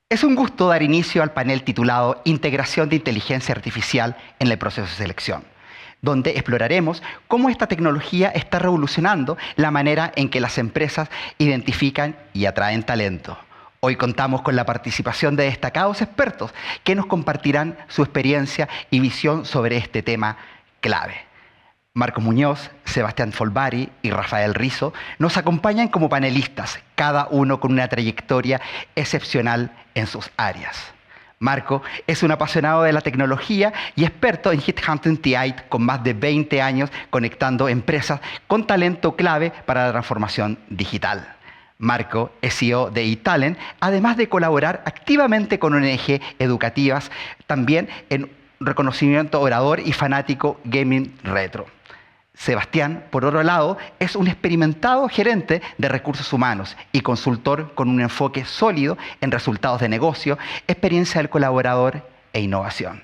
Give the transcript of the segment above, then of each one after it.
Es un gusto dar inicio al panel titulado Integración de Inteligencia Artificial en el proceso de selección, donde exploraremos cómo esta tecnología está revolucionando la manera en que las empresas identifican y atraen talento. Hoy contamos con la participación de destacados expertos que nos compartirán su experiencia y visión sobre este tema clave. Marcos Muñoz, Sebastián Folbari y Rafael Rizo nos acompañan como panelistas, cada uno con una trayectoria excepcional en sus áreas. Marco es un apasionado de la tecnología y experto en Headhunting TI con más de 20 años conectando empresas con talento clave para la transformación digital. Marco es CEO de eTalent, además de colaborar activamente con ONG educativas, también en reconocimiento orador y fanático gaming retro. Sebastián, por otro lado, es un experimentado gerente de recursos humanos y consultor con un enfoque sólido en resultados de negocio, experiencia del colaborador e innovación.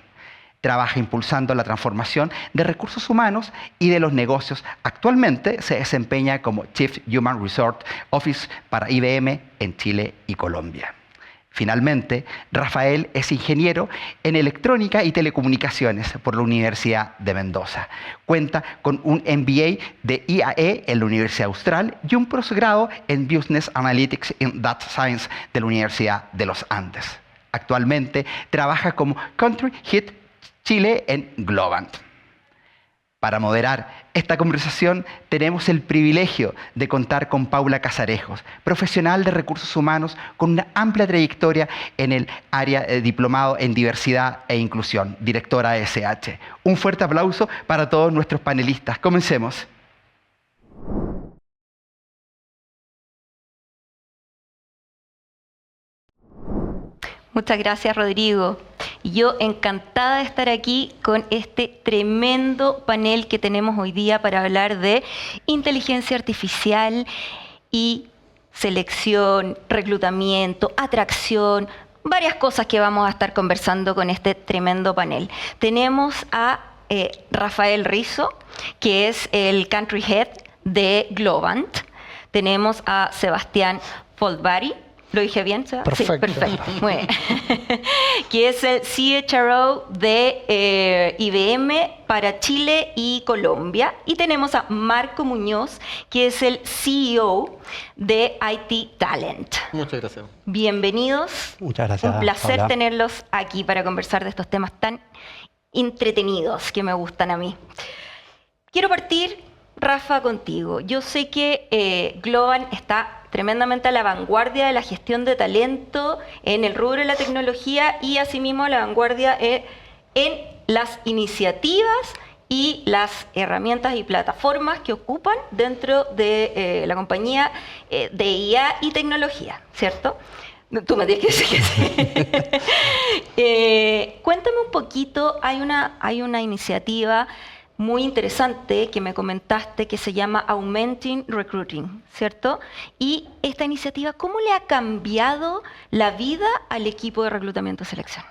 Trabaja impulsando la transformación de recursos humanos y de los negocios. Actualmente se desempeña como Chief Human Resource Office para IBM en Chile y Colombia. Finalmente, Rafael es ingeniero en electrónica y telecomunicaciones por la Universidad de Mendoza. Cuenta con un MBA de IAE en la Universidad Austral y un posgrado en Business Analytics and Data Science de la Universidad de los Andes. Actualmente trabaja como Country Head Chile en Globant. Para moderar esta conversación tenemos el privilegio de contar con Paula Casarejos, profesional de recursos humanos con una amplia trayectoria en el área de diplomado en diversidad e inclusión, directora de SH. Un fuerte aplauso para todos nuestros panelistas. Comencemos. Muchas gracias, Rodrigo. Yo encantada de estar aquí con este tremendo panel que tenemos hoy día para hablar de inteligencia artificial y selección, reclutamiento, atracción, varias cosas que vamos a estar conversando con este tremendo panel. Tenemos a Rafael Rizo, que es el Country Head de Globant. Tenemos a Sebastián Folbari. ¿Lo dije bien, Seba? Perfecto. Sí, perfecto. Muy bien. Que es el CHRO de IBM para Chile y Colombia. Y tenemos a Marco Muñoz, que es el CEO de IT Talent. Muchas gracias. Bienvenidos. Muchas gracias. Un placer Paula. tenerlos aquí para conversar de estos temas tan entretenidos que me gustan a mí. Quiero partir, Rafa, contigo. Yo sé que Globant está tremendamente a la vanguardia de la gestión de talento en el rubro de la tecnología y asimismo a la vanguardia en las iniciativas y las herramientas y plataformas que ocupan dentro de la compañía de IA y tecnología, ¿cierto? Tú me tienes que decir que sí. Cuéntame un poquito, hay una iniciativa muy interesante que me comentaste que se llama Augmenting Recruiting, ¿cierto? Y esta iniciativa, ¿cómo le ha cambiado la vida al equipo de reclutamiento y selección?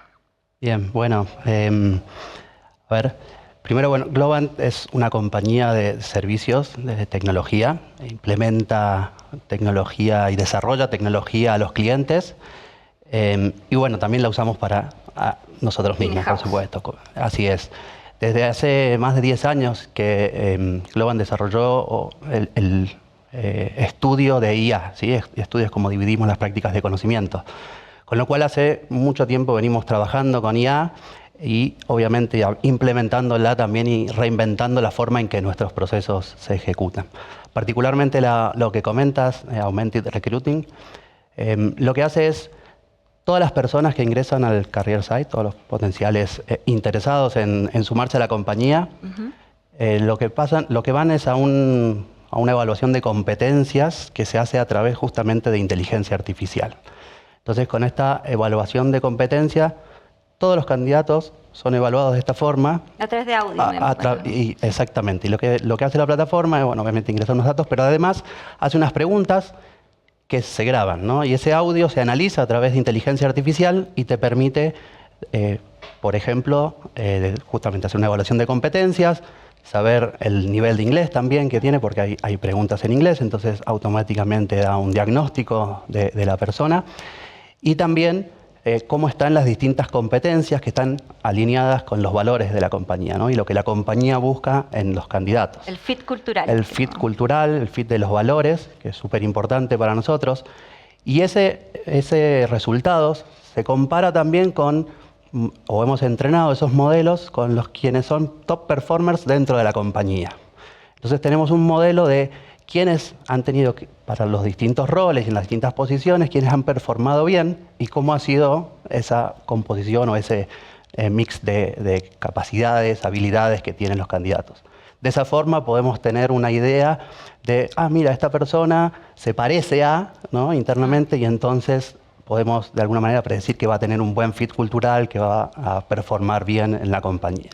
Bien, bueno, a ver, primero, bueno, Globant es una compañía de servicios de tecnología, implementa tecnología y desarrolla tecnología a los clientes y bueno, también la usamos para nosotros mismos, por supuesto, así es. Desde hace más de 10 años que Globant desarrolló el estudio de IA, ¿sí? Estudios como dividimos las prácticas de conocimiento. Con lo cual hace mucho tiempo venimos trabajando con IA y obviamente implementándola también y reinventando la forma en que nuestros procesos se ejecutan. Particularmente lo que comentas, Augmented Recruiting, lo que hace es todas las personas que ingresan al career site, todos los potenciales interesados en sumarse a la compañía, lo que van es a una evaluación de competencias que se hace a través justamente de inteligencia artificial. Entonces, con esta evaluación de competencias, todos los candidatos son evaluados de esta forma. A través de audio. Exactamente. Y lo que hace la plataforma es, bueno, obviamente ingresar unos datos, pero además hace unas preguntas que se graban, ¿no? Y ese audio se analiza a través de inteligencia artificial y te permite, por ejemplo, justamente hacer una evaluación de competencias, saber el nivel de inglés también que tiene, porque hay preguntas en inglés, entonces automáticamente da un diagnóstico de la persona. Y también cómo están las distintas competencias que están alineadas con los valores de la compañía, ¿no? Y lo que la compañía busca en los candidatos. El fit cultural. El fit cultural, el fit de los valores, que es súper importante para nosotros. Y ese resultados se compara también con, o hemos entrenado esos modelos con los quienes son top performers dentro de la compañía. Entonces tenemos un modelo de quiénes han tenido, para los distintos roles y en las distintas posiciones, quiénes han performado bien y cómo ha sido esa composición o ese mix de capacidades, habilidades que tienen los candidatos. De esa forma podemos tener una idea de, mira, esta persona se parece a, ¿no? internamente, y entonces podemos de alguna manera predecir que va a tener un buen fit cultural, que va a performar bien en la compañía.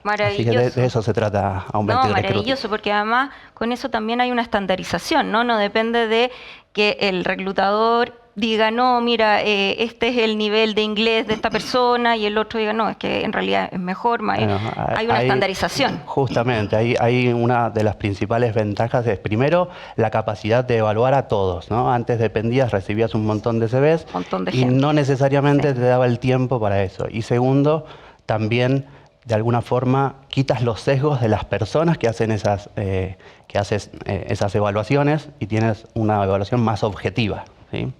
Maravilloso. Así que de eso se trata Aumenti Recruiting. Maravilloso, porque además con eso también hay una estandarización, ¿no? No depende de que el reclutador diga, no, mira, este es el nivel de inglés de esta persona, y el otro diga, no, es que en realidad es mejor. Bueno, hay una estandarización. Justamente, hay una de las principales ventajas, es primero la capacidad de evaluar a todos, ¿no? Antes dependías, recibías un montón de CVs y no necesariamente te daba el tiempo para eso. Y segundo, también de alguna forma quitas los sesgos de las personas que hacen esas evaluaciones y tienes una evaluación más objetiva, ¿sí?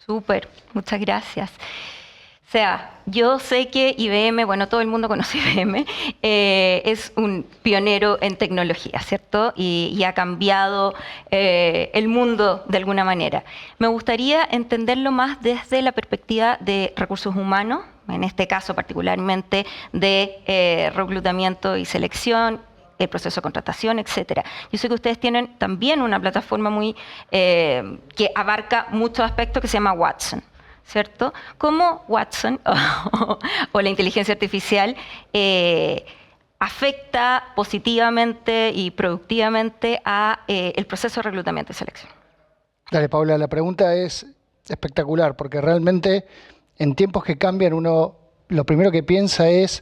Súper, muchas gracias. O sea, yo sé que IBM, bueno, todo el mundo conoce IBM, es un pionero en tecnología, ¿cierto? Y ha cambiado el mundo de alguna manera. Me gustaría entenderlo más desde la perspectiva de recursos humanos, en este caso particularmente de reclutamiento y selección, el proceso de contratación, etcétera. Yo sé que ustedes tienen también una plataforma que abarca muchos aspectos, que se llama Watson, ¿cierto? ¿Cómo Watson o la inteligencia artificial afecta positivamente y productivamente a el proceso de reclutamiento y selección? Dale, Paula, la pregunta es espectacular, porque realmente en tiempos que cambian uno lo primero que piensa es,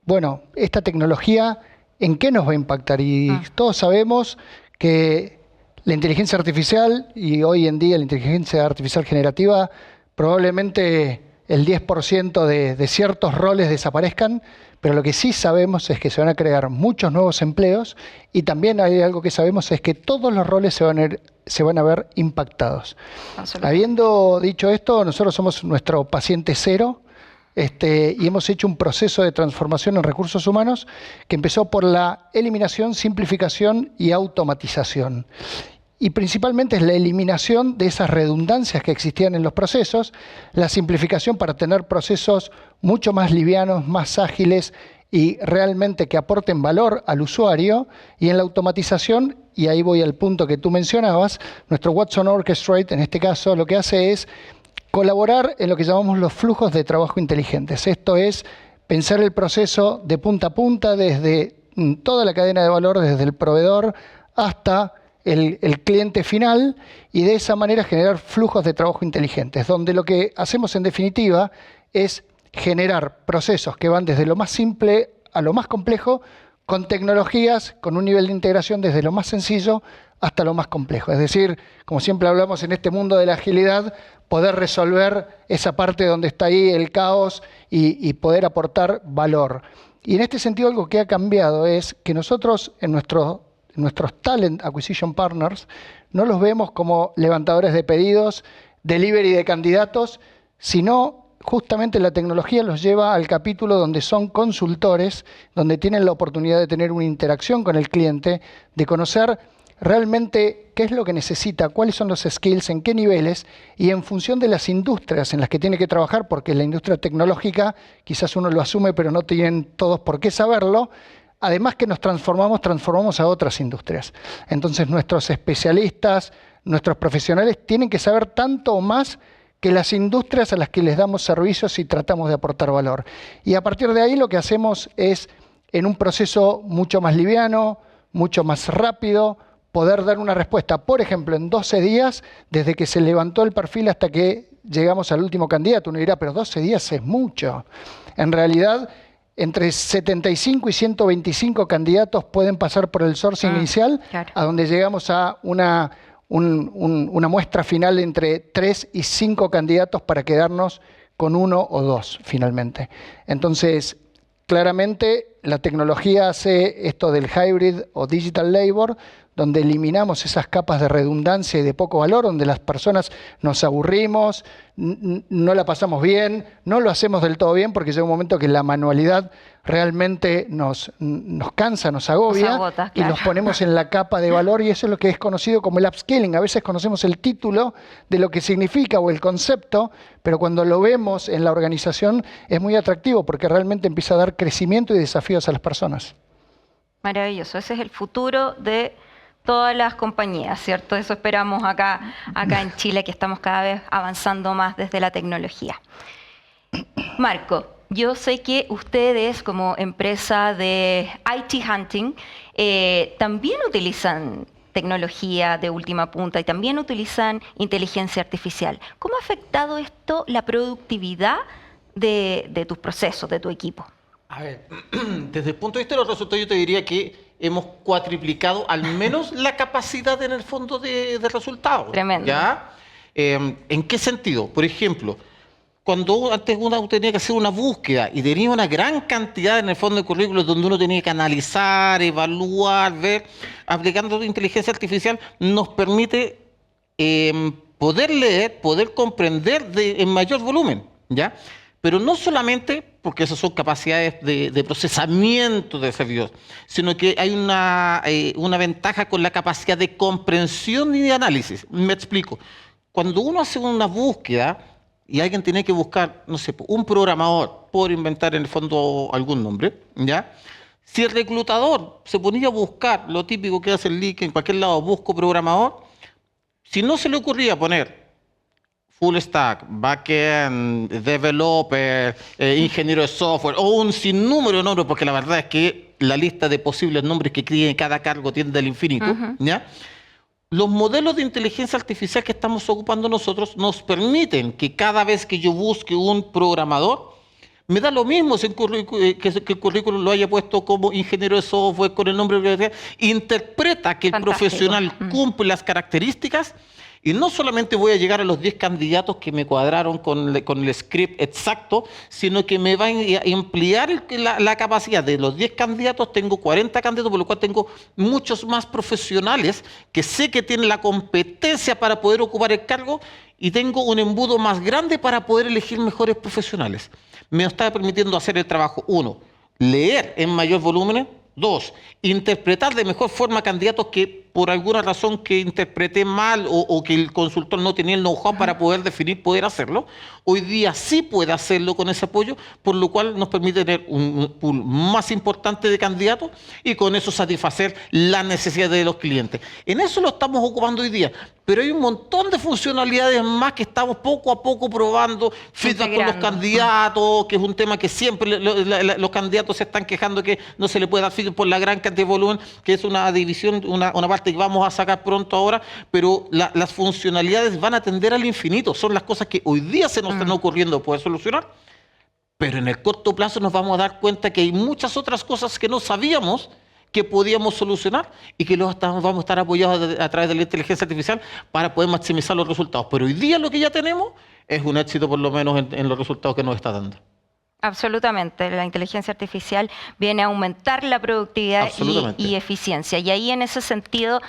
bueno, esta tecnología, ¿en qué nos va a impactar? Y todos sabemos que la inteligencia artificial, y hoy en día la inteligencia artificial generativa, probablemente el 10% de ciertos roles desaparezcan, pero lo que sí sabemos es que se van a crear muchos nuevos empleos, y también hay algo que sabemos, es que todos los roles se van a ver impactados. Habiendo dicho esto, nosotros somos nuestro paciente cero, y hemos hecho un proceso de transformación en recursos humanos que empezó por la eliminación, simplificación y automatización. Y principalmente es la eliminación de esas redundancias que existían en los procesos, la simplificación para tener procesos mucho más livianos, más ágiles y realmente que aporten valor al usuario, y en la automatización, y ahí voy al punto que tú mencionabas, nuestro Watson Orchestrate en este caso lo que hace es colaborar en lo que llamamos los flujos de trabajo inteligentes. Esto es pensar el proceso de punta a punta, desde toda la cadena de valor, desde el proveedor hasta el cliente final, y de esa manera generar flujos de trabajo inteligentes, donde lo que hacemos en definitiva es generar procesos que van desde lo más simple a lo más complejo, con tecnologías, con un nivel de integración desde lo más sencillo hasta lo más complejo. Es decir, como siempre hablamos en este mundo de la agilidad, poder resolver esa parte donde está ahí el caos y poder aportar valor. Y en este sentido algo que ha cambiado es que nosotros en nuestros Talent Acquisition Partners no los vemos como levantadores de pedidos, delivery de candidatos, sino justamente la tecnología los lleva al capítulo donde son consultores, donde tienen la oportunidad de tener una interacción con el cliente, de conocer realmente qué es lo que necesita, cuáles son los skills, en qué niveles, y en función de las industrias en las que tiene que trabajar, porque la industria tecnológica quizás uno lo asume, pero no tienen todos por qué saberlo. Además que nos transformamos a otras industrias. Entonces nuestros especialistas, nuestros profesionales tienen que saber tanto o más que las industrias a las que les damos servicios y tratamos de aportar valor. Y a partir de ahí lo que hacemos es, en un proceso mucho más liviano, mucho más rápido, poder dar una respuesta, por ejemplo, en 12 días, desde que se levantó el perfil hasta que llegamos al último candidato. Uno dirá, pero 12 días es mucho. En realidad, entre 75 y 125 candidatos pueden pasar por el sourcing inicial, claro, a donde llegamos a una una muestra final entre 3 y 5 candidatos para quedarnos con 1 o 2 finalmente. Entonces, claramente la tecnología hace esto del hybrid o digital labor, donde eliminamos esas capas de redundancia y de poco valor, donde las personas nos aburrimos, no la pasamos bien, no lo hacemos del todo bien, porque llega un momento que la manualidad realmente nos cansa, nos agobia, Nos agota, y claro. nos ponemos en la capa de valor, y eso es lo que es conocido como el upskilling. A veces conocemos el título de lo que significa o el concepto, pero cuando lo vemos en la organización es muy atractivo, porque realmente empieza a dar crecimiento y desafíos a las personas. Maravilloso, ese es el futuro de todas las compañías, ¿cierto? Eso esperamos acá en Chile, que estamos cada vez avanzando más desde la tecnología. Marco, yo sé que ustedes como empresa de IT Hunting también utilizan tecnología de última punta y también utilizan inteligencia artificial. ¿Cómo ha afectado esto la productividad de tus procesos, de tu equipo? A ver, desde el punto de vista de los resultados, yo te diría que hemos cuatriplicado al menos la capacidad en el fondo de resultados. Tremendo. ¿Ya? ¿En qué sentido? Por ejemplo, cuando antes uno tenía que hacer una búsqueda y tenía una gran cantidad en el fondo de currículos donde uno tenía que analizar, evaluar, ver, aplicando inteligencia artificial, nos permite poder leer, poder comprender en mayor volumen, ¿ya? Pero no solamente porque esas son capacidades de procesamiento de servidores, sino que hay una ventaja con la capacidad de comprensión y de análisis. Me explico. Cuando uno hace una búsqueda y alguien tiene que buscar, no sé, un programador, por inventar en el fondo algún nombre, ¿ya? Si el reclutador se ponía a buscar lo típico que hace el link en cualquier lado, busco programador, si no se le ocurría poner full stack, backend, developer, ingeniero de software, o un sinnúmero de nombres, porque la verdad es que la lista de posibles nombres que tiene cada cargo tiende al infinito, ¿ya? Los modelos de inteligencia artificial que estamos ocupando nosotros nos permiten que cada vez que yo busque un programador, me da lo mismo si que el currículum lo haya puesto como ingeniero de software con el nombre de la universidad, interpreta que el Fantástico. profesional cumple las características. Y no solamente voy a llegar a los 10 candidatos que me cuadraron con el script exacto, sino que me va a ampliar la capacidad. De los 10 candidatos tengo 40 candidatos, por lo cual tengo muchos más profesionales que sé que tienen la competencia para poder ocupar el cargo, y tengo un embudo más grande para poder elegir mejores profesionales. Me está permitiendo hacer el trabajo, 1, leer en mayor volumen, 2, interpretar de mejor forma candidatos que por alguna razón que interpreté mal o que el consultor no tenía el know-how para poder definir, poder hacerlo. Hoy día sí puede hacerlo con ese apoyo, por lo cual nos permite tener un pool más importante de candidatos y con eso satisfacer las necesidades de los clientes. En eso lo estamos ocupando hoy día, pero hay un montón de funcionalidades más que estamos poco a poco probando, feedback con los candidatos, que es un tema que siempre los candidatos se están quejando que no se le puede dar feedback por la gran cantidad de volumen, que es una división, una parte que vamos a sacar pronto ahora, pero las funcionalidades van a tender al infinito. Son las cosas que hoy día se nos están ocurriendo poder solucionar, pero en el corto plazo nos vamos a dar cuenta que hay muchas otras cosas que no sabíamos que podíamos solucionar y que vamos a estar apoyados a través de la inteligencia artificial para poder maximizar los resultados. Pero hoy día lo que ya tenemos es un éxito, por lo menos en los resultados que nos está dando. Absolutamente, la inteligencia artificial viene a aumentar la productividad y eficiencia. Y ahí en ese sentido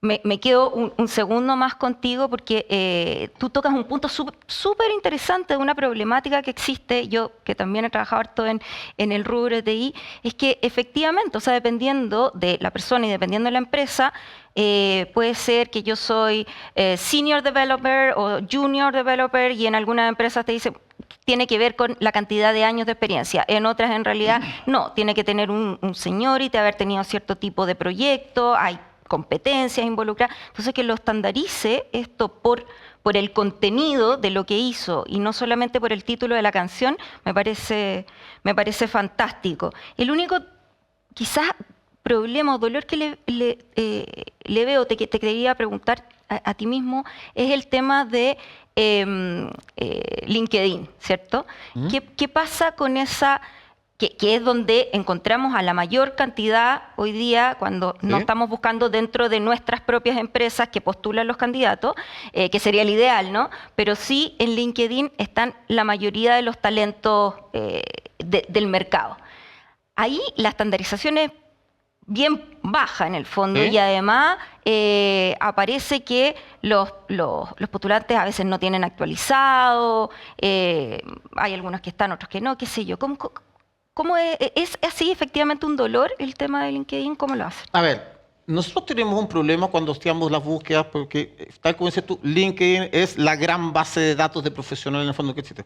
me quedo un segundo más contigo, porque tú tocas un punto súper interesante de una problemática que existe. Yo, que también he trabajado harto en el rubro de TI, es que efectivamente, o sea, dependiendo de la persona y dependiendo de la empresa, puede ser que yo soy senior developer o junior developer, y en algunas empresas te dicen tiene que ver con la cantidad de años de experiencia. En otras, en realidad, no. Tiene que tener un seniority, haber tenido cierto tipo de proyecto, hay competencias involucradas. Entonces, que lo estandarice esto por el contenido de lo que hizo y no solamente por el título de la canción, me parece fantástico. El único, quizás, problema o dolor que le veo, que te quería preguntar a ti mismo, es el tema de LinkedIn, ¿cierto? ¿Qué pasa con esa que es donde encontramos a la mayor cantidad hoy día cuando no estamos buscando dentro de nuestras propias empresas que postulan los candidatos, que sería el ideal, ¿no? Pero sí en LinkedIn están la mayoría de los talentos del mercado. Ahí la estandarización es bien baja en el fondo y además aparece que los postulantes a veces no tienen actualizado, hay algunos que están, otros que no, qué sé yo. ¿Cómo es así efectivamente un dolor el tema de LinkedIn? ¿Cómo lo hacen? A ver, nosotros tenemos un problema cuando hacemos las búsquedas porque, tal como dices tú, LinkedIn es la gran base de datos de profesionales en el fondo que existe.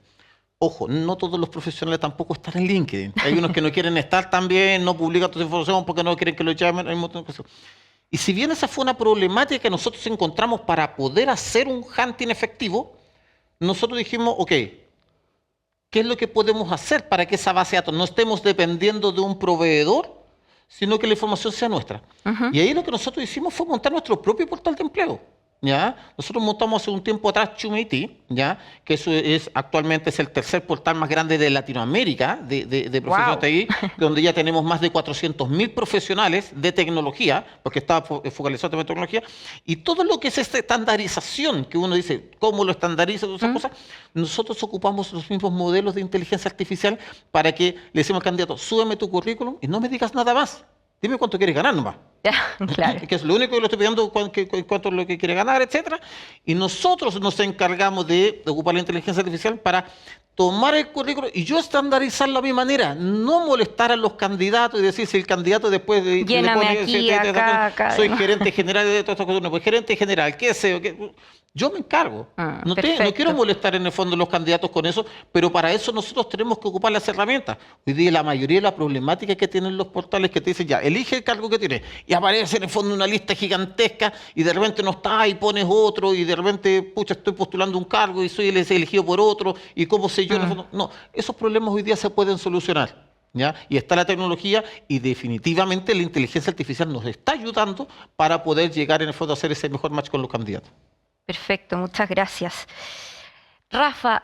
Ojo, no todos los profesionales tampoco están en LinkedIn. Hay unos que no quieren estar también, no publican toda esa información porque no quieren que lo llamen. Hay un montón de cosas. Y si bien esa fue una problemática que nosotros encontramos para poder hacer un hunting efectivo, nosotros dijimos, ok, ¿qué es lo que podemos hacer para que esa base de datos no estemos dependiendo de un proveedor, sino que la información sea nuestra? Y ahí lo que nosotros hicimos fue montar nuestro propio portal de empleo. ¿Ya? Nosotros montamos hace un tiempo atrás Chumity, ¿ya? Que eso actualmente es el tercer portal más grande de Latinoamérica de profesionales de TI, donde ya tenemos más de 400.000 profesionales de tecnología, porque está focalizado en tecnología, y todo lo que es esta estandarización, que uno dice, ¿cómo lo estandariza? Todas esas cosas, nosotros ocupamos los mismos modelos de inteligencia artificial para que le decimos al candidato, súbeme tu currículum y no me digas nada más. Dime cuánto quieres ganar nomás. Claro. Que es lo único que le estoy pidiendo, cuánto es lo que quiere ganar, etcétera. Y nosotros nos encargamos de ocupar la inteligencia artificial para tomar el currículo y yo estandarizarlo a mi manera, no molestar a los candidatos y decir si el candidato después de lléname aquí, acá, soy gerente general de todas estas cosas, no, pues gerente general, qué sé, yo me encargo. No quiero molestar en el fondo a los candidatos con eso, pero para eso nosotros tenemos que ocupar las herramientas. Hoy día la mayoría de la problemática que tienen los portales que te dicen ya, elige el cargo que tienes y aparece en el fondo una lista gigantesca y de repente no está y pones otro y de repente, pucha, estoy postulando un cargo y soy elegido por otro y cómo sé yo en el fondo. No, esos problemas hoy día se pueden solucionar. ¿Ya? Y está la tecnología y definitivamente la inteligencia artificial nos está ayudando para poder llegar en el fondo a hacer ese mejor match con los candidatos. Perfecto, muchas gracias. Rafa,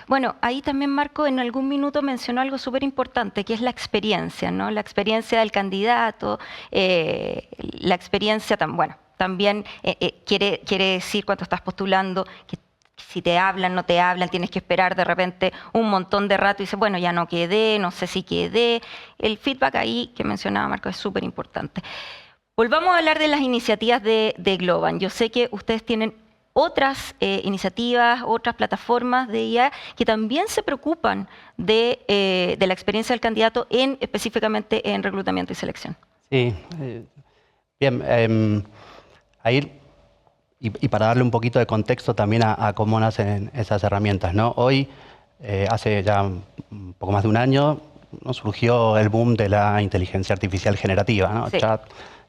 bueno, ahí también Marco en algún minuto mencionó algo súper importante, que es la experiencia, ¿no? La experiencia del candidato, la experiencia, también quiere decir cuando estás postulando que si te hablan, no te hablan, tienes que esperar de repente un montón de rato y dices, bueno, ya no quedé, no sé si quedé. El feedback ahí que mencionaba Marco es súper importante. Volvamos a hablar de las iniciativas de Globant. Yo sé que ustedes tienen otras iniciativas, otras plataformas de IA que también se preocupan de la experiencia del candidato específicamente en reclutamiento y selección. Sí, bien. Ahí, y para darle un poquito de contexto también a cómo nacen esas herramientas, ¿no? Hoy, hace ya un poco más de un año, ¿no? Surgió el boom de la inteligencia artificial generativa, ¿no? Sí. Chat,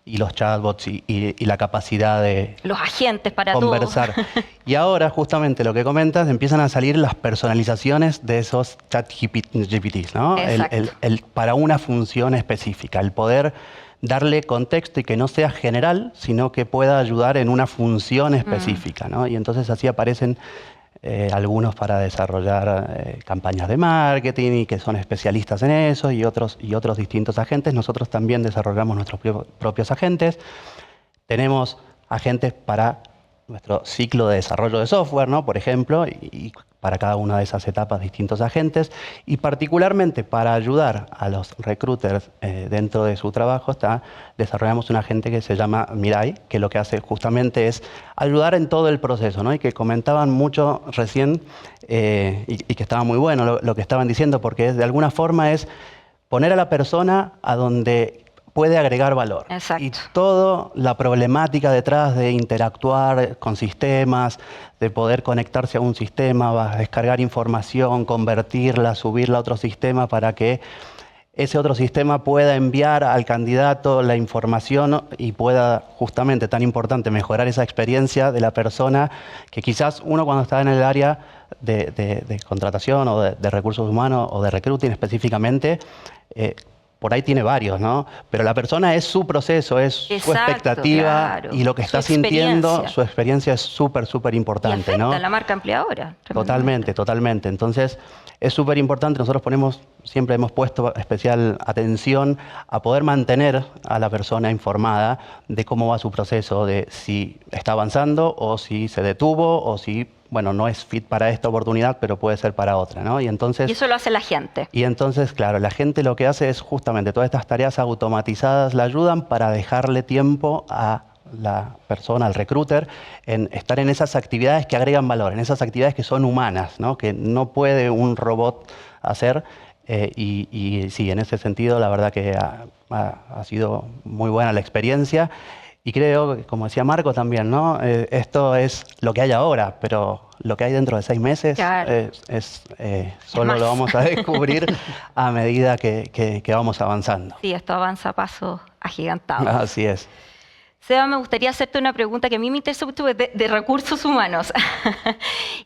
y los chatbots y la capacidad de los agentes para conversar. Y ahora, justamente lo que comentas, empiezan a salir las personalizaciones de esos chat GPTs, ¿no? Para una función específica, el poder darle contexto y que no sea general, sino que pueda ayudar en una función específica, ¿no? Y entonces así aparecen algunos para desarrollar campañas de marketing y que son especialistas en eso y otros distintos agentes. Nosotros también desarrollamos nuestros propios agentes. Tenemos agentes para nuestro ciclo de desarrollo de software, ¿no? Por ejemplo, y para cada una de esas etapas distintos agentes. Y particularmente para ayudar a los recruiters dentro de su trabajo, desarrollamos un agente que se llama Mirai, que lo que hace justamente es ayudar en todo el proceso, ¿no? Y que comentaban mucho recién y que estaba muy bueno lo que estaban diciendo, porque de alguna forma es poner a la persona a donde puede agregar valor. Exacto. Y toda la problemática detrás de interactuar con sistemas, de poder conectarse a un sistema, descargar información, convertirla, subirla a otro sistema para que ese otro sistema pueda enviar al candidato la información y pueda, justamente, tan importante, mejorar esa experiencia de la persona que quizás uno cuando está en el área de contratación o de recursos humanos o de recruiting específicamente, por ahí tiene varios, ¿no? Pero la persona es su proceso, es su Exacto, expectativa claro. y lo que Su está sintiendo, experiencia. su experiencia es súper, súper Y importante, afecta ¿no? a la marca empleadora. Totalmente, totalmente. Entonces, es súper importante. Nosotros siempre hemos puesto especial atención a poder mantener a la persona informada de cómo va su proceso, de si está avanzando o si se detuvo o si, bueno, no es fit para esta oportunidad, pero puede ser para otra, ¿no? Y entonces, Y eso lo hace la gente. claro, la gente lo que hace es justamente todas estas tareas automatizadas la ayudan para dejarle tiempo a la persona, al recruiter, en estar en esas actividades que agregan valor, en esas actividades que son humanas, ¿no? Que no puede un robot hacer. Y sí, en ese sentido, la verdad que ha sido muy buena la experiencia. Y creo, que, como decía Marco también, ¿no? Esto es lo que hay ahora, pero lo que hay dentro de 6 meses Claro. solo más. lo vamos a descubrir a medida que vamos avanzando. Sí, esto avanza a pasos agigantados. Así es. Seba, me gustaría hacerte una pregunta que a mí me interesa mucho de recursos humanos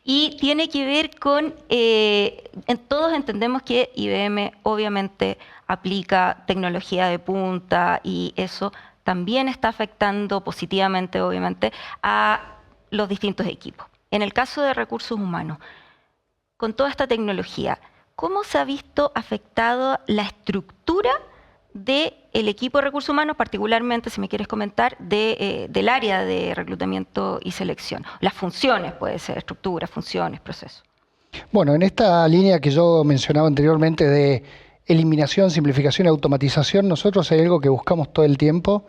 y tiene que ver con, todos entendemos que IBM obviamente aplica tecnología de punta y eso también está afectando positivamente, obviamente, a los distintos equipos. En el caso de recursos humanos, con toda esta tecnología, ¿cómo se ha visto afectado la estructura del equipo de recursos humanos, particularmente, si me quieres comentar, del área de reclutamiento y selección? Las funciones, puede ser, estructuras, funciones, procesos. Bueno, en esta línea que yo mencionaba anteriormente de eliminación, simplificación y automatización, nosotros hay algo que buscamos todo el tiempo,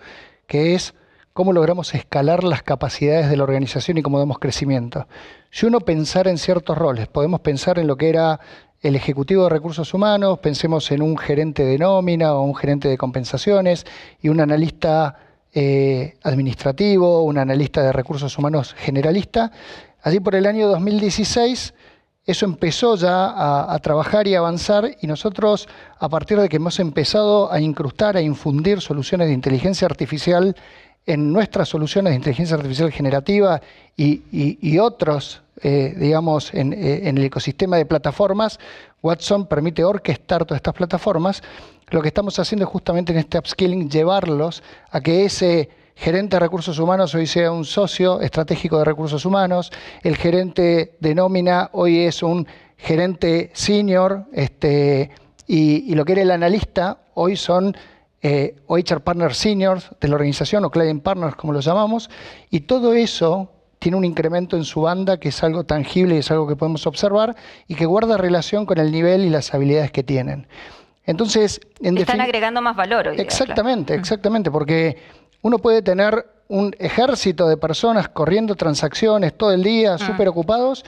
que es cómo logramos escalar las capacidades de la organización y cómo damos crecimiento. Si uno pensara en ciertos roles, podemos pensar en lo que era el ejecutivo de recursos humanos, pensemos en un gerente de nómina o un gerente de compensaciones y un analista administrativo, un analista de recursos humanos generalista. Allí por el año 2016 eso empezó ya a trabajar y a avanzar y nosotros, a partir de que hemos empezado a incrustar, a infundir soluciones de inteligencia artificial en nuestras soluciones de inteligencia artificial generativa y otros, digamos, en el ecosistema de plataformas, Watson permite orquestar todas estas plataformas. Lo que estamos haciendo es justamente en este upskilling llevarlos a que ese gerente de recursos humanos hoy sea un socio estratégico de recursos humanos, el gerente de nómina hoy es un gerente senior, y lo que era el analista hoy son o HR Partners Seniors de la organización o Client Partners, como lo llamamos, y todo eso tiene un incremento en su banda que es algo tangible y es algo que podemos observar y que guarda relación con el nivel y las habilidades que tienen. Entonces, están agregando más valor hoy día, exactamente, claro. Exactamente, porque uno puede tener un ejército de personas corriendo transacciones todo el día, súper ocupados,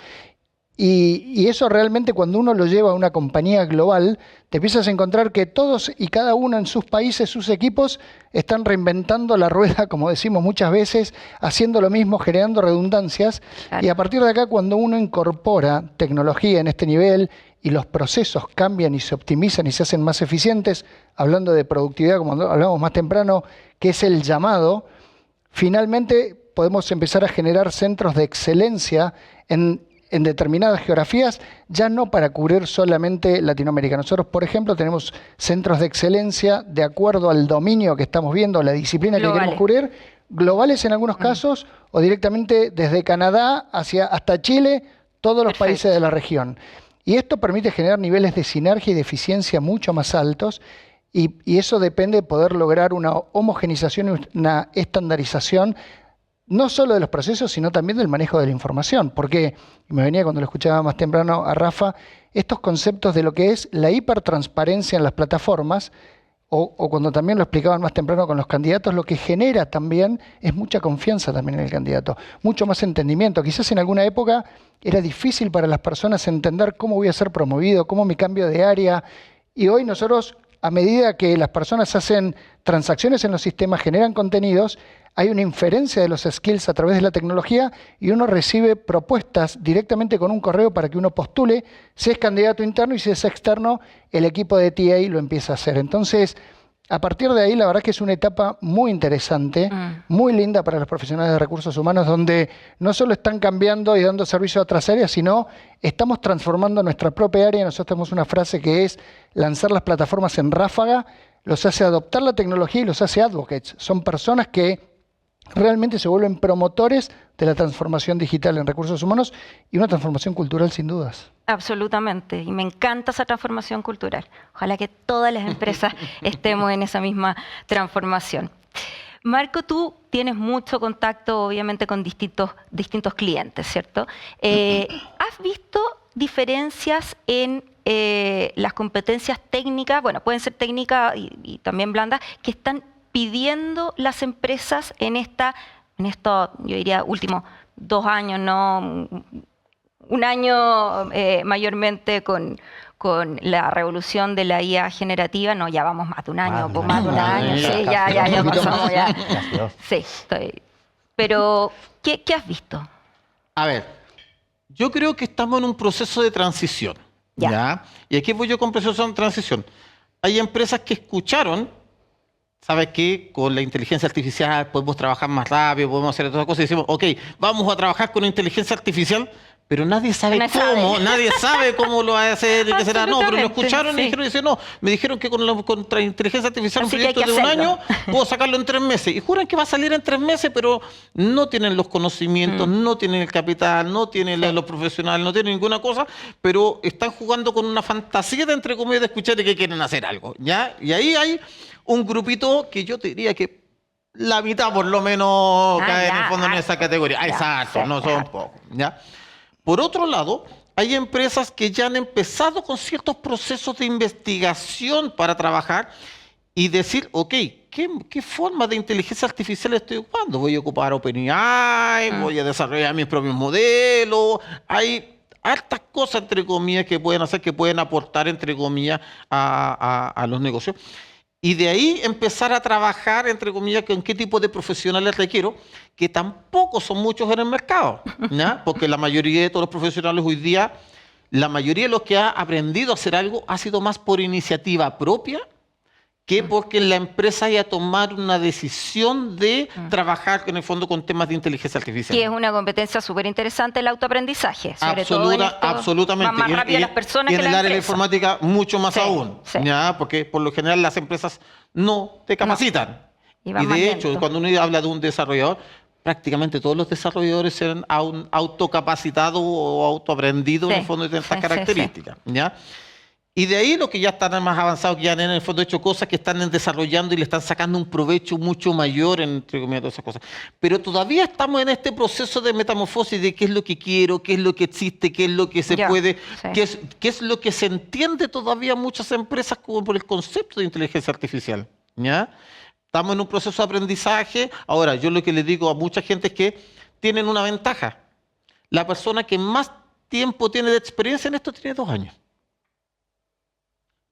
y eso realmente cuando uno lo lleva a una compañía global, te empiezas a encontrar que todos y cada uno en sus países, sus equipos, están reinventando la rueda, como decimos muchas veces, haciendo lo mismo, generando redundancias. Claro. Y a partir de acá, cuando uno incorpora tecnología en este nivel y los procesos cambian y se optimizan y se hacen más eficientes, hablando de productividad, como hablábamos más temprano, que es el llamado, finalmente podemos empezar a generar centros de excelencia en determinadas geografías, ya no para cubrir solamente Latinoamérica. Nosotros, por ejemplo, tenemos centros de excelencia de acuerdo al dominio que estamos viendo, la disciplina globales que queremos cubrir, globales en algunos casos, o directamente desde Canadá hasta Chile, todos los países de la región. Y esto permite generar niveles de sinergia y de eficiencia mucho más altos, y eso depende de poder lograr una homogenización y una estandarización no solo de los procesos, sino también del manejo de la información. Porque, me venía cuando lo escuchaba más temprano a Rafa, estos conceptos de lo que es la hipertransparencia en las plataformas, o cuando también lo explicaban más temprano con los candidatos, lo que genera también es mucha confianza también en el candidato, mucho más entendimiento. Quizás en alguna época era difícil para las personas entender cómo voy a ser promovido, cómo me cambio de área, y hoy nosotros, a medida que las personas hacen transacciones en los sistemas, generan contenidos, hay una inferencia de los skills a través de la tecnología y uno recibe propuestas directamente con un correo para que uno postule, si es candidato interno y si es externo, el equipo de TA lo empieza a hacer. Entonces, a partir de ahí, la verdad que es una etapa muy interesante, muy linda para los profesionales de recursos humanos, donde no solo están cambiando y dando servicio a otras áreas, sino estamos transformando nuestra propia área. Nosotros tenemos una frase que es lanzar las plataformas en ráfaga. los hace adoptar la tecnología y los hace advocates. Son personas que realmente se vuelven promotores de la transformación digital en recursos humanos y una transformación cultural sin dudas. Absolutamente, y me encanta esa transformación cultural. Ojalá que todas las empresas estemos en esa misma transformación. Marco, tú tienes mucho contacto, obviamente, con distintos clientes, ¿cierto? ¿Has visto diferencias en las competencias técnicas, bueno, pueden ser técnicas y también blandas, que están pidiendo las empresas en esto, yo diría, últimos 2 años, ¿no? Un año mayormente con la revolución de la IA generativa? No, ya vamos más de un año, más de un año, sí, ya pasamos ya. Sí, pero, ¿qué has visto? A ver, yo creo que estamos en un proceso de transición. ¿Ya? Y aquí voy yo con proceso de transición. Hay empresas que escucharon, ¿sabes qué? Con la inteligencia artificial podemos trabajar más rápido, podemos hacer todas las cosas y decimos, ok, vamos a trabajar con inteligencia artificial, pero nadie sabe cómo, nadie sabe cómo lo va a hacer y qué será. No, pero lo escucharon y dijeron, no, me dijeron que con la inteligencia artificial un proyecto de un año puedo sacarlo en 3 meses. Y juran que va a salir en 3 meses, pero no tienen los conocimientos, no tienen el capital, no tienen los profesionales, no tienen ninguna cosa, pero están jugando con una fantasía de, entre comillas, de escuchar de que quieren hacer algo, ¿ya? Y ahí hay un grupito que yo te diría que la mitad por lo menos cae en el fondo en esa categoría. Exacto, no son pocos, ¿ya? Por otro lado, hay empresas que ya han empezado con ciertos procesos de investigación para trabajar y decir, ok, ¿qué forma de inteligencia artificial estoy ocupando? Voy a ocupar OpenAI, voy a desarrollar mis propios modelos. Hay hartas cosas, entre comillas, que pueden hacer, que pueden aportar, entre comillas, a los negocios. Y de ahí empezar a trabajar, entre comillas, con qué tipo de profesionales requiero, que tampoco son muchos en el mercado, ¿ya? Porque la mayoría de todos los profesionales hoy día, la mayoría de los que ha aprendido a hacer algo ha sido más por iniciativa propia que porque la empresa haya tomado una decisión de trabajar en el fondo con temas de inteligencia artificial. Que es una competencia súper interesante el autoaprendizaje. Absolutamente. Van más rápido las personas y que en el la área de la empresa. informática mucho más aún. Sí. ¿Ya? Porque por lo general las empresas no te capacitan. Y de hecho, cuando uno habla de un desarrollador, prácticamente todos los desarrolladores se han autocapacitado o autoaprendido en el fondo de estas características. ¿Ya? Y de ahí los que ya están más avanzados, que ya han en el fondo hecho cosas que están desarrollando y le están sacando un provecho mucho mayor, entre comillas, todas esas cosas. Pero todavía estamos en este proceso de metamorfosis de qué es lo que quiero, qué es lo que existe, qué es lo que se puede, qué es lo que se entiende todavía en muchas empresas como por el concepto de inteligencia artificial. ¿Ya? Estamos en un proceso de aprendizaje. Ahora, yo lo que les digo a mucha gente es que tienen una ventaja. La persona que más tiempo tiene de experiencia en esto tiene 2 años.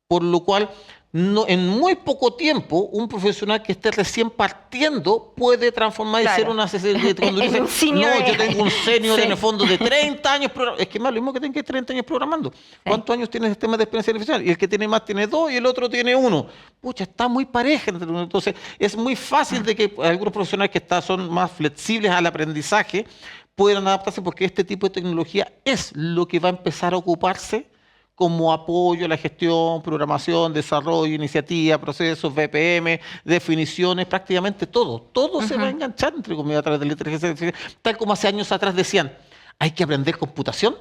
Por lo cual, en muy poco tiempo, un profesional que esté recién partiendo puede transformar y ser una... Cuando dice, no, yo tengo un senior en el fondo de 30 años programando. Es que más lo mismo que tenga 30 años programando. ¿Cuántos años tiene el sistema de experiencia artificial? Y el que tiene más tiene 2 y el otro tiene 1. Pucha, está muy pareja. Entonces, es muy fácil de que algunos profesionales que son más flexibles al aprendizaje puedan adaptarse porque este tipo de tecnología es lo que va a empezar a ocuparse como apoyo a la gestión, programación, desarrollo, iniciativa, procesos, BPM, definiciones, prácticamente todo. Todo se va a enganchar, entre comillas, a través de la inteligencia artificial. Tal como hace años atrás decían, hay que aprender computación.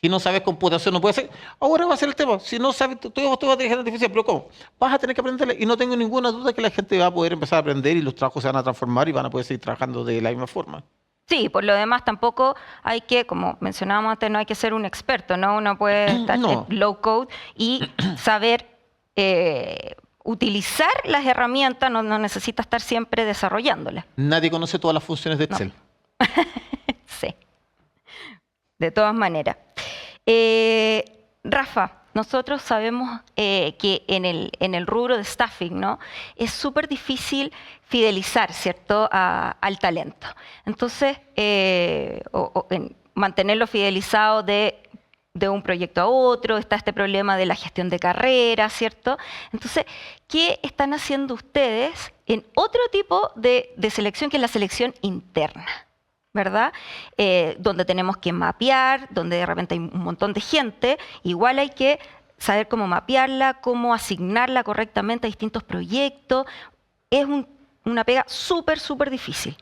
Si no sabes computación no puede ser. Ahora va a ser el tema. Si no sabes, tú vas a inteligencia artificial, pero ¿cómo? Vas a tener que aprenderla. Y no tengo ninguna duda que la gente va a poder empezar a aprender y los trabajos se van a transformar y van a poder seguir trabajando de la misma forma. Sí, por lo demás tampoco hay que, como mencionábamos antes, no hay que ser un experto, ¿no? Uno puede estar low code y saber utilizar las herramientas, no necesita estar siempre desarrollándolas. Nadie conoce todas las funciones de Excel. Sí, de todas maneras. Rafa, nosotros sabemos que en el rubro de staffing, ¿no? Es súper difícil fidelizar, ¿cierto?, al talento. Entonces, mantenerlo fidelizado de un proyecto a otro, está este problema de la gestión de carrera, ¿cierto? Entonces, ¿qué están haciendo ustedes en otro tipo de selección, que es la selección interna? ¿Verdad? Donde tenemos que mapear, donde de repente hay un montón de gente, igual hay que saber cómo mapearla, cómo asignarla correctamente a distintos proyectos. Es una pega súper, súper difícil.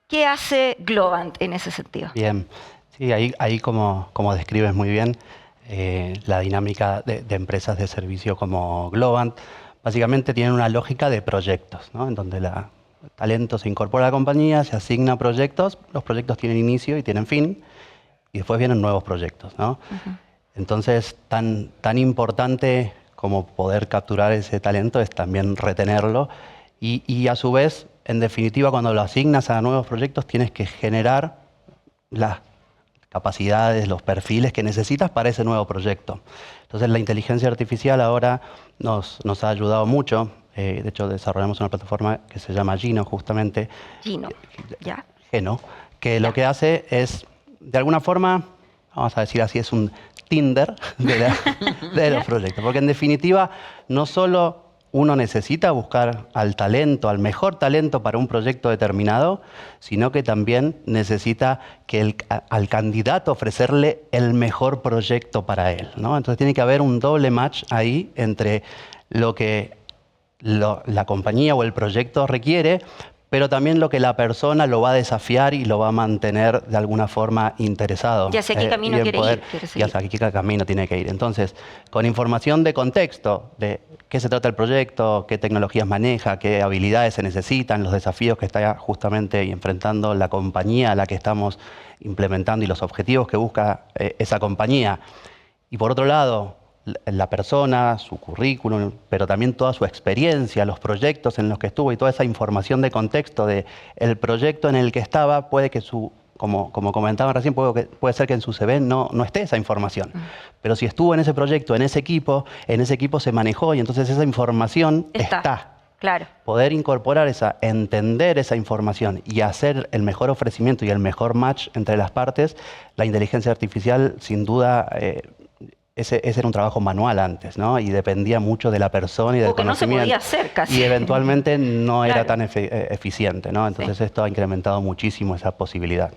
¿Qué hace Globant en ese sentido? Bien, sí, ahí como describes muy bien la dinámica de empresas de servicio como Globant, básicamente tienen una lógica de proyectos, ¿no? En donde el talento se incorpora a la compañía, se asigna proyectos, los proyectos tienen inicio y tienen fin, y después vienen nuevos proyectos, ¿no? Entonces, tan importante como poder capturar ese talento es también retenerlo y a su vez, en definitiva, cuando lo asignas a nuevos proyectos, tienes que generar las capacidades, los perfiles que necesitas para ese nuevo proyecto. Entonces, la inteligencia artificial ahora nos ha ayudado mucho. De hecho, desarrollamos una plataforma que se llama Gino, justamente. Gino, ya. Geno, que lo que hace es, de alguna forma, vamos a decir así, es un Tinder de los proyectos. Porque en definitiva, no solo uno necesita buscar al talento, al mejor talento para un proyecto determinado, sino que también necesita que al candidato ofrecerle el mejor proyecto para él, ¿no? Entonces tiene que haber un doble match ahí entre lo que la compañía o el proyecto requiere, pero también lo que la persona lo va a desafiar y lo va a mantener de alguna forma interesado. Ya sé qué camino quiere ir. Ya sé qué camino tiene que ir. Entonces, con información de contexto, de qué se trata el proyecto, qué tecnologías maneja, qué habilidades se necesitan, los desafíos que está justamente enfrentando la compañía a la que estamos implementando y los objetivos que busca esa compañía. Y por otro lado, la persona, su currículum, pero también toda su experiencia, los proyectos en los que estuvo y toda esa información de contexto del proyecto en el que estaba, puede que como comentaban recién, puede ser que en su CV no esté esa información. Pero si estuvo en ese proyecto, en ese equipo se manejó y entonces esa información está. Claro. Poder incorporar entender esa información y hacer el mejor ofrecimiento y el mejor match entre las partes, la inteligencia artificial sin duda... Ese era un trabajo manual antes, ¿no? Y dependía mucho de la persona y del conocimiento. No se podía hacer casi. Y eventualmente no era tan eficiente, ¿no? Entonces esto ha incrementado muchísimo esa posibilidad.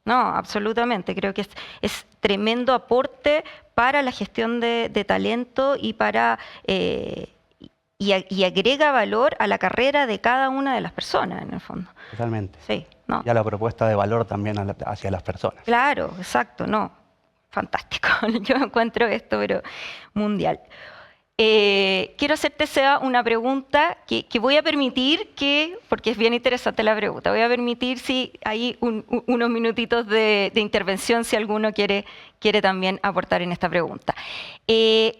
No, absolutamente. Creo que es tremendo aporte para la gestión de talento y para y agrega valor a la carrera de cada una de las personas, en el fondo. Totalmente. Sí, no. Y a la propuesta de valor también hacia las personas. Claro, exacto, no. Fantástico. Yo encuentro esto, pero mundial. Quiero hacerte, Seba, una pregunta que voy a permitir porque es bien interesante la pregunta, voy a permitir si hay unos minutitos de intervención si alguno quiere también aportar en esta pregunta.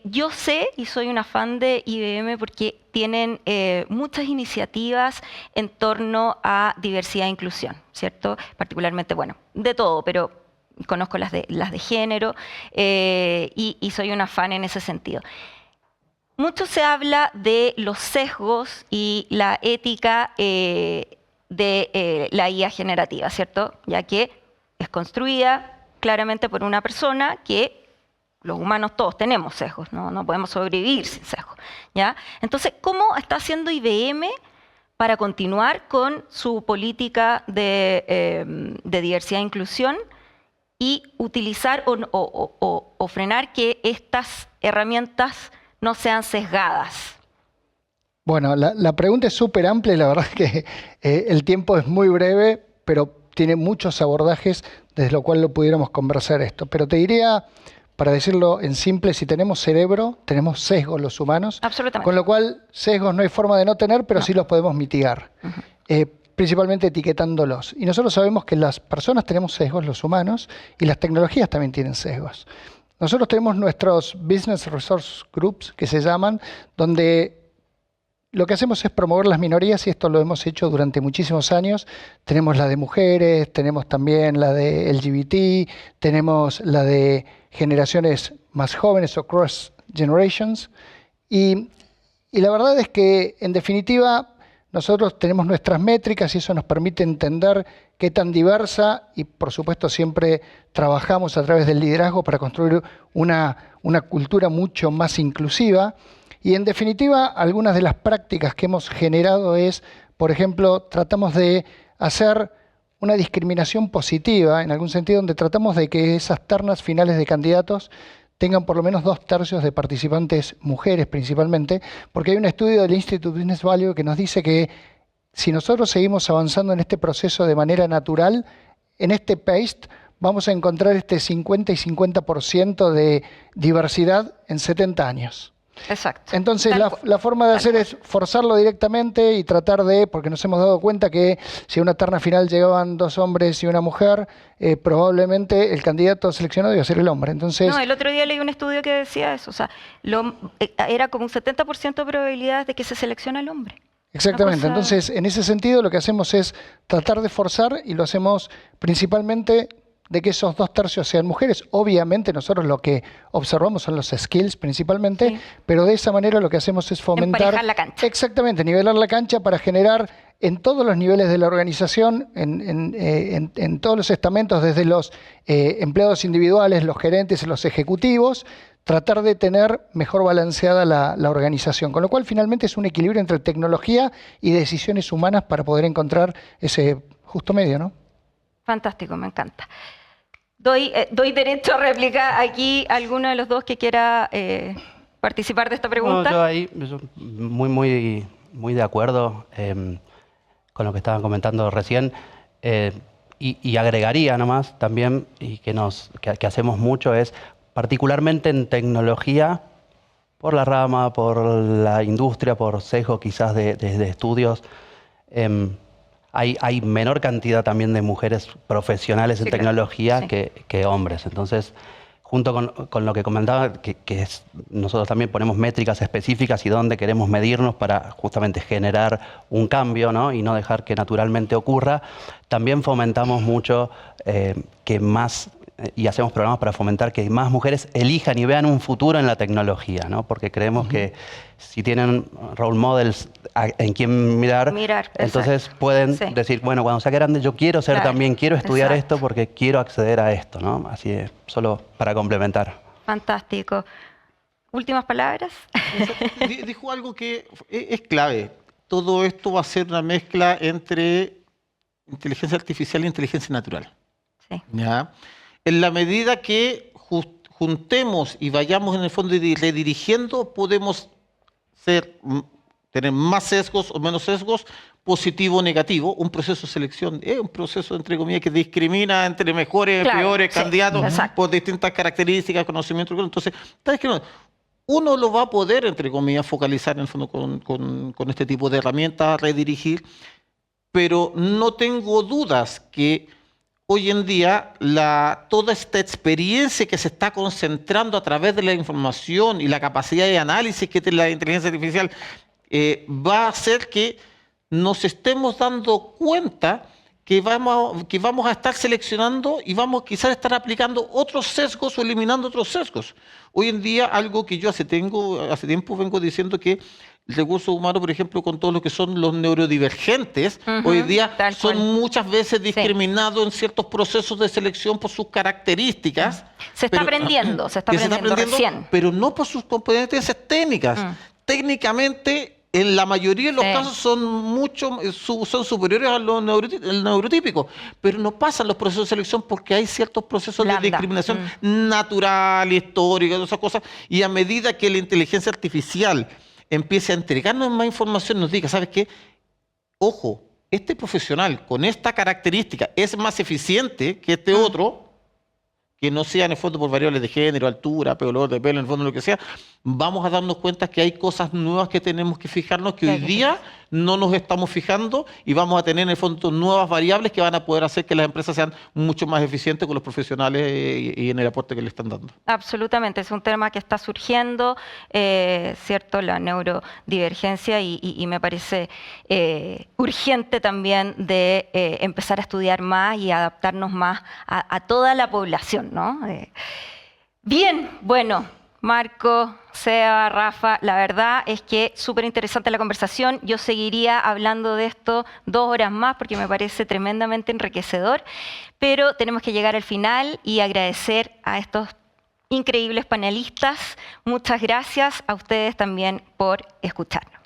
Yo sé y soy una fan de IBM porque tienen muchas iniciativas en torno a diversidad e inclusión, ¿cierto? Particularmente, bueno, de todo, pero conozco las de género y soy una fan en ese sentido. Mucho se habla de los sesgos y la ética de la IA generativa, ¿cierto? Ya que es construida claramente por una persona que los humanos todos tenemos sesgos, no podemos sobrevivir sin sesgos, ¿ya? Entonces, ¿cómo está haciendo IBM para continuar con su política de diversidad e inclusión y utilizar o frenar que estas herramientas no sean sesgadas? Bueno, la pregunta es súper amplia y la verdad es que el tiempo es muy breve, pero tiene muchos abordajes desde lo cual lo pudiéramos conversar esto. Pero te diría, para decirlo en simple, si tenemos cerebro, tenemos sesgos los humanos. Absolutamente. Con lo cual, sesgos no hay forma de no tener, pero sí los podemos mitigar. Principalmente etiquetándolos. Y nosotros sabemos que las personas tenemos sesgos, los humanos, y las tecnologías también tienen sesgos. Nosotros tenemos nuestros Business Resource Groups, que se llaman, donde lo que hacemos es promover las minorías, y esto lo hemos hecho durante muchísimos años. Tenemos la de mujeres, tenemos también la de LGBT, tenemos la de generaciones más jóvenes o cross generations. Y la verdad es que, en definitiva, nosotros tenemos nuestras métricas y eso nos permite entender qué tan diversa, y por supuesto siempre trabajamos a través del liderazgo para construir una cultura mucho más inclusiva. Y en definitiva, algunas de las prácticas que hemos generado es, por ejemplo, tratamos de hacer una discriminación positiva, en algún sentido, donde tratamos de que esas ternas finales de candidatos tengan por lo menos 2/3 de participantes mujeres principalmente, porque hay un estudio del Institute Business Value que nos dice que si nosotros seguimos avanzando en este proceso de manera natural, en este pace vamos a encontrar este 50 y 50% de diversidad en 70 años. Exacto. Entonces Tal la forma de hacer es forzarlo directamente y tratar de, porque nos hemos dado cuenta que si a una terna final llegaban 2 hombres y una mujer, probablemente el candidato seleccionado iba a ser el hombre. Entonces, No, el otro día leí un estudio que decía eso, o sea, era como un 70% de probabilidades de que se seleccione al hombre. exactamente. Una cosa- Entonces, en ese sentido, lo que hacemos es tratar de forzar y lo hacemos principalmente de que esos 2/3 sean mujeres. Obviamente nosotros lo que observamos son los skills principalmente, Sí. pero de esa manera lo que hacemos es fomentar... Emparejar la cancha. Exactamente, nivelar la cancha para generar en todos los niveles de la organización, en todos los estamentos, desde los empleados individuales, los gerentes, los ejecutivos, tratar de tener mejor balanceada la organización. Con lo cual finalmente es un equilibrio entre tecnología y decisiones humanas para poder encontrar ese justo medio, ¿no? Fantástico, me encanta. Doy derecho a réplica aquí a alguno de los dos que quiera participar de esta pregunta. No, yo ahí muy de acuerdo con lo que estaban comentando recién. Y agregaría nomás también, y que hacemos mucho, es particularmente en tecnología, por la rama, por la industria, por sesgo quizás de estudios, hay menor cantidad también de mujeres profesionales en Sí, claro. tecnología Sí. que hombres. Entonces, junto con lo que comentaba, nosotros también ponemos métricas específicas y dónde queremos medirnos para justamente generar un cambio, ¿no? Y no dejar que naturalmente ocurra. También fomentamos mucho que más, y hacemos programas para fomentar que más mujeres elijan y vean un futuro en la tecnología, ¿no? Porque creemos que si tienen role models en quien mirar, entonces exacto. pueden Sí. decir, bueno, cuando sea grande yo quiero ser Claro, también, quiero estudiar exacto. esto porque quiero acceder a esto, ¿no? Así es, solo para complementar. Fantástico. ¿Últimas palabras? Dijo algo que es clave. Todo esto va a ser una mezcla entre inteligencia artificial e inteligencia natural. Sí. ¿Ya? En la medida que juntemos y vayamos en el fondo redirigiendo, podemos tener más sesgos o menos sesgos, positivo o negativo. Un proceso de selección es un proceso, entre comillas, que discrimina entre mejores y Claro, peores sí, candidatos exacto. por distintas características, conocimientos. Entonces, ¿sabes qué? Uno lo va a poder, entre comillas, focalizar en el fondo con este tipo de herramientas, redirigir, pero no tengo dudas que hoy en día toda esta experiencia que se está concentrando a través de la información y la capacidad de análisis que tiene la inteligencia artificial va a hacer que nos estemos dando cuenta que vamos a estar seleccionando y vamos quizás a estar aplicando otros sesgos o eliminando otros sesgos. Hoy en día, algo que yo hace tiempo vengo diciendo que el recurso humano, por ejemplo, con todo lo que son los neurodivergentes, hoy en día tal son cual. muchas veces discriminados en ciertos procesos de selección por sus características. Se está aprendiendo, se está aprendiendo recién. Pero no por sus competencias técnicas. Técnicamente, en la mayoría de los casos son superiores a los neurotípicos, pero no pasan los procesos de selección porque hay ciertos procesos de discriminación natural, histórica, todas esas cosas, y a medida que la inteligencia artificial empiece a entregarnos más información, nos diga, ¿sabes qué? Ojo, este profesional con esta característica es más eficiente que este otro, que no sea en el fondo por variables de género, altura, color de pelo, en el fondo lo que sea, vamos a darnos cuenta que hay cosas nuevas que tenemos que fijarnos que hoy día no nos estamos fijando y vamos a tener en el fondo nuevas variables que van a poder hacer que las empresas sean mucho más eficientes con los profesionales y en el aporte que le están dando. Absolutamente, es un tema que está surgiendo, ¿cierto? La neurodivergencia y me parece urgente también de empezar a estudiar más y adaptarnos más a toda la población, ¿no? Bien, bueno, Marco, Seba, Rafa, la verdad es que súper interesante la conversación. Yo seguiría hablando de esto 2 horas más porque me parece tremendamente enriquecedor, pero tenemos que llegar al final y agradecer a estos increíbles panelistas. Muchas gracias a ustedes también por escucharnos.